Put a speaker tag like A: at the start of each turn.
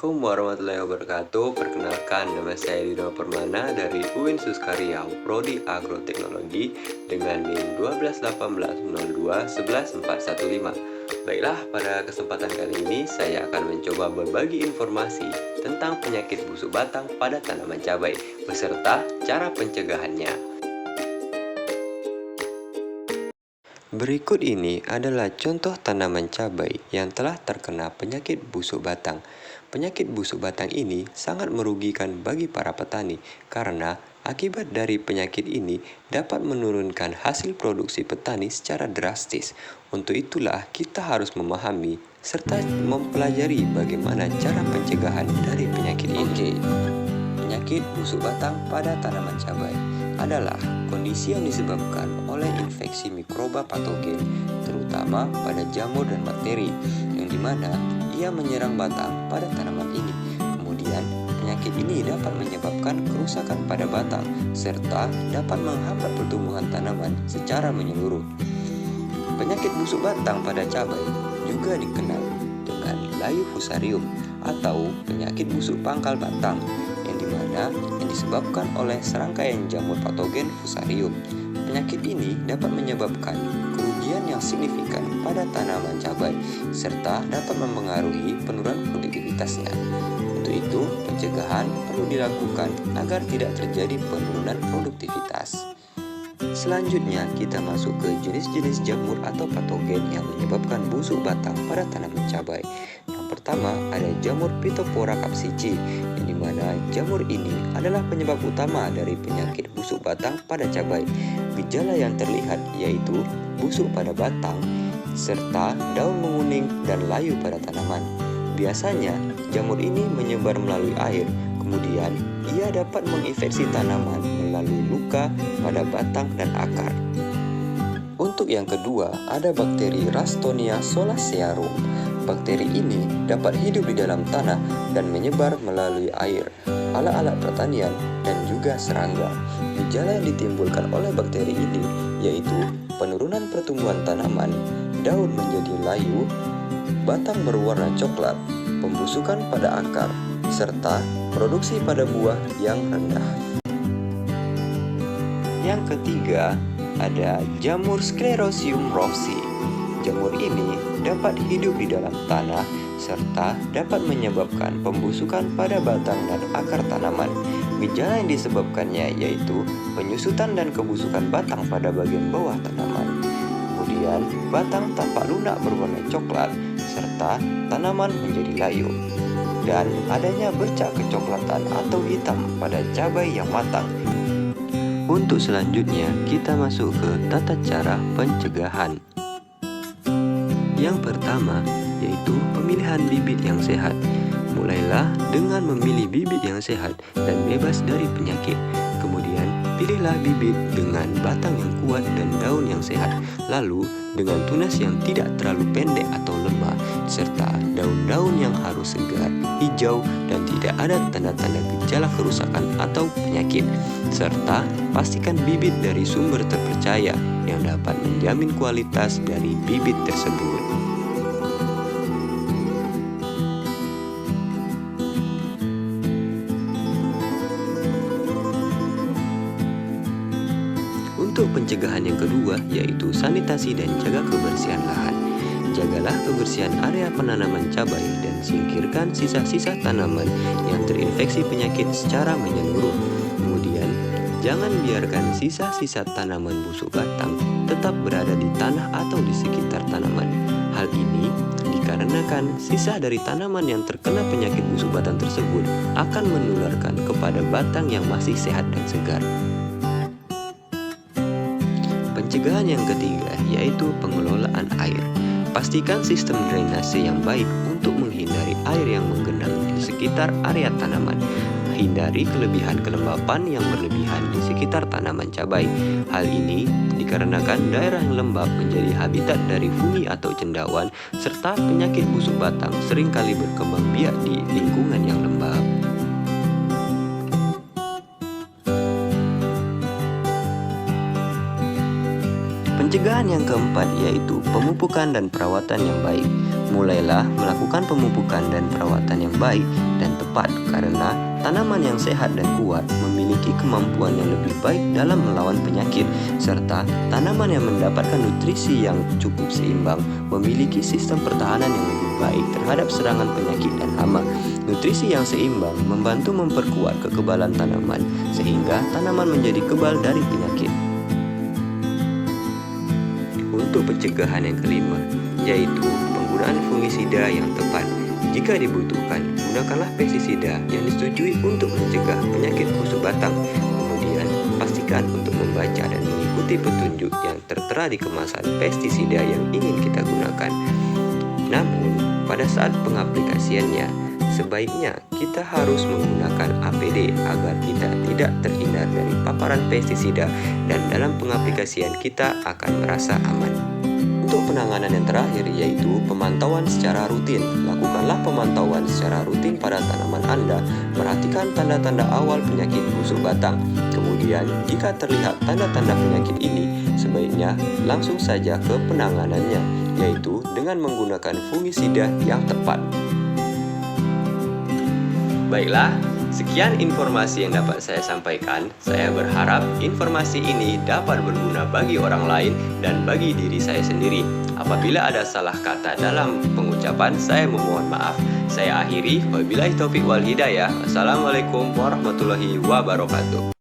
A: Assalamualaikum warahmatullahi wabarakatuh. Perkenalkan, nama saya Dino Permana dari UIN Suskariau, Prodi Agroteknologi dengan NIM 12180211415. Baiklah, pada kesempatan kali ini saya akan mencoba berbagi informasi tentang penyakit busuk batang pada tanaman cabai beserta cara pencegahannya. Berikut ini adalah contoh tanaman cabai yang telah terkena penyakit busuk batang. Penyakit busuk batang ini sangat merugikan bagi para petani karena akibat dari penyakit ini dapat menurunkan hasil produksi petani secara drastis. Untuk itulah kita harus memahami serta mempelajari bagaimana cara pencegahan dari penyakit ini. Penyakit busuk batang pada tanaman cabai adalah kondisi yang disebabkan oleh infeksi mikroba patogen, terutama pada jamur dan bakteri, yang dimana ia menyerang batang pada tanaman ini. Kemudian, penyakit ini dapat menyebabkan kerusakan pada batang, serta dapat menghambat pertumbuhan tanaman secara menyeluruh. Penyakit busuk batang pada cabai juga dikenal dengan layu fusarium atau penyakit busuk pangkal batang, yang disebabkan oleh serangkaian jamur patogen fusarium. Penyakit ini dapat menyebabkan kerugian yang signifikan pada tanaman cabai serta dapat mempengaruhi penurunan produktivitasnya. Untuk itu, pencegahan perlu dilakukan agar tidak terjadi penurunan produktivitas. Selanjutnya, kita masuk ke jenis-jenis jamur atau patogen yang menyebabkan busuk batang pada tanaman cabai. Yang pertama ada jamur Phytophthora capsici, yang dimana jamur ini adalah penyebab utama dari penyakit busuk batang pada cabai. Gejala yang terlihat yaitu busuk pada batang, serta daun menguning dan layu pada tanaman. Biasanya, jamur ini menyebar melalui air, kemudian ia dapat menginfeksi tanaman melalui luka pada batang dan akar. Untuk yang kedua, ada bakteri Ralstonia solacearum. Bakteri ini dapat hidup di dalam tanah dan menyebar melalui air, alat-alat pertanian, dan juga serangga. Gejala yang ditimbulkan oleh bakteri ini yaitu penurunan pertumbuhan tanaman, daun menjadi layu, batang berwarna coklat, pembusukan pada akar, serta produksi pada buah yang rendah. Yang ketiga, ada jamur Sclerosium rossi. Jamur ini dapat hidup di dalam tanah serta dapat menyebabkan pembusukan pada batang dan akar tanaman. Gejala yang disebabkannya yaitu penyusutan dan kebusukan batang pada bagian bawah tanaman. Kemudian, batang tampak lunak berwarna coklat serta tanaman menjadi layu. Dan adanya bercak kecoklatan atau hitam pada cabai yang matang. Untuk selanjutnya, kita masuk ke tata cara pencegahan. Yang pertama, yaitu pemilihan bibit yang sehat. Mulailah dengan memilih bibit yang sehat dan bebas dari penyakit. Kemudian, pilihlah bibit dengan batang yang kuat dan daun yang sehat. Lalu, dengan tunas yang tidak terlalu pendek atau lemah, serta daun-daun yang harus segar, hijau, dan tidak ada tanda-tanda gejala kerusakan atau penyakit. Serta pastikan bibit dari sumber terpercaya yang dapat menjamin kualitas dari bibit tersebut. Untuk pencegahan yang kedua yaitu sanitasi dan jaga kebersihan lahan. Jagalah kebersihan area penanaman cabai dan singkirkan sisa-sisa tanaman yang terinfeksi penyakit secara menyeluruh. Kemudian, jangan biarkan sisa-sisa tanaman busuk batang tetap berada di tanah atau di sekitar tanaman. Hal ini dikarenakan sisa dari tanaman yang terkena penyakit busuk batang tersebut akan menularkan kepada batang yang masih sehat dan segar. Pencegahan yang ketiga yaitu pengelolaan air. Pastikan sistem drainase yang baik untuk menghindari air yang menggenang di sekitar area tanaman. Hindari kelebihan kelembapan yang berlebihan di sekitar tanaman cabai. Hal ini dikarenakan daerah yang lembab menjadi habitat dari fungi atau cendawan, serta penyakit busuk batang seringkali berkembang biak di lingkungan yang lembab. Pencegahan yang keempat yaitu pemupukan dan perawatan yang baik. Mulailah melakukan pemupukan dan perawatan yang baik dan tepat karena tanaman yang sehat dan kuat memiliki kemampuan yang lebih baik dalam melawan penyakit, serta tanaman yang mendapatkan nutrisi yang cukup seimbang memiliki sistem pertahanan yang lebih baik terhadap serangan penyakit dan hama. Nutrisi yang seimbang membantu memperkuat kekebalan tanaman sehingga tanaman menjadi kebal dari penyakit. Untuk pencegahan yang kelima, yaitu penggunaan fungisida yang tepat. Jika dibutuhkan, gunakanlah pestisida yang disetujui untuk mencegah penyakit busuk batang. Kemudian, pastikan untuk membaca dan mengikuti petunjuk yang tertera di kemasan pestisida yang ingin kita gunakan. Namun, pada saat pengaplikasiannya, sebaiknya kita harus menggunakan APD agar kita tidak terhindar dari paparan pestisida dan dalam pengaplikasian kita akan merasa aman. Untuk penanganan yang terakhir yaitu pemantauan secara rutin. Lakukanlah pemantauan secara rutin pada tanaman Anda, perhatikan tanda-tanda awal penyakit busuk batang. Kemudian, jika terlihat tanda-tanda penyakit ini, sebaiknya langsung saja ke penanganannya, yaitu dengan menggunakan fungisida yang tepat. Baiklah, sekian informasi yang dapat saya sampaikan. Saya berharap informasi ini dapat berguna bagi orang lain dan bagi diri saya sendiri. Apabila ada salah kata dalam pengucapan, saya memohon maaf. Saya akhiri, wabillahi taufiq wal hidayah. Wassalamualaikum warahmatullahi wabarakatuh.